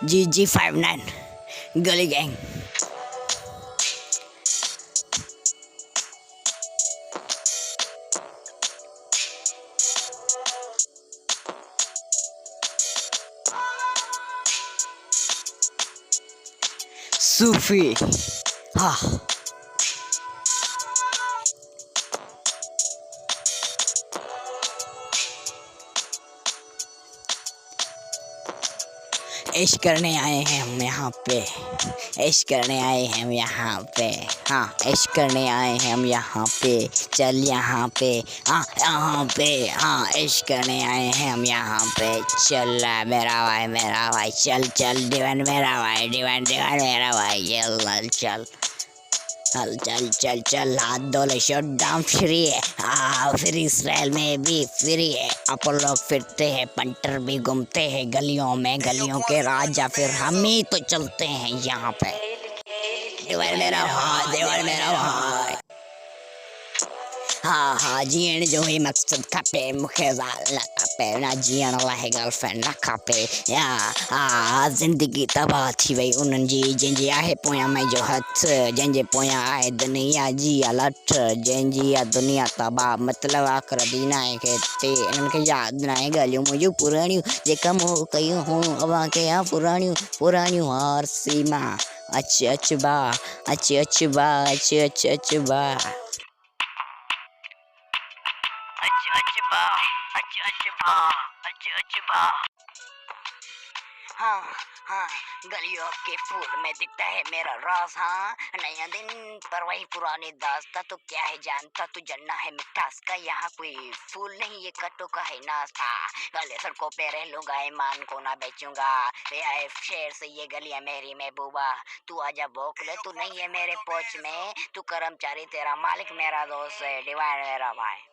GG59 गली gang. सूफी हाँ इश्क करने आए हैं हम यहाँ पे, इश्क करने आए हैं हम यहाँ पे, हाँ इश्क करने आए हैं हम यहाँ पे, चल यहाँ पे हाँ यहाँ पे, हाँ इश्क करने आए हैं हम यहाँ पे, चल मेरा भाई चल चल डिवाइन मेरा भाई, डिवाइन डिवाइन मेरा भाई चल चल चल चल चल चल हाथ धोले शॉट डाउन फ्री है, हाँ फ्री स्टाइल में भी फ्री है। अपन लोग फिरते हैं पंटर भी घूमते हैं गलियों में, गलियों के राजा फिर हम ही तो चलते हैं यहाँ पे। दीवार मेरा भाई, दीवार मेरा भाई, हाँ हाँ जीण जो ही मकसद खपे मुखे ज़ाल न खपे ना, जीण लाइ गर्लफ्रेंड न खपे या हाँ ज़िंदगी तबाह थी वई उन्हनि जी जंहिंजी आहे पोयां मुंहिंजो हथ, जंहिंजे पोयां आहे दुनिया जी लठ, जंहिंजी आहे दुनिया तबाह मतिलबु आख़िर दीनाए खे ते इन्हनि खे यादि न आहे ॻाल्हियूं मुंहिंजूं पुराणियूं जेका मूं कयूं हूं अवां कया पुराणियूं पुराणियूं हार सीमा अच अच बा अच अच बा अच अच अच बा अजबा हाँ हाँ गलियों के फूल में दिखता है मेरा राज, हाँ नया दिन पर वही पुरानी दास्ता, तो क्या है जानता तू जन्ना है मिठास का, यहाँ कोई फूल नहीं ये कटो का है नाश्ता, गले सड़कों पे रह लूंगा ईमान को ना बेचूंगा, है शेर से ये गलियां मेरी महबूबा, तू आजा भोंक ले तू नहीं है मेरे पोच में, तू कर्मचारी तेरा मालिक मेरा दोस्त है, डिवाइन मेरा भाई।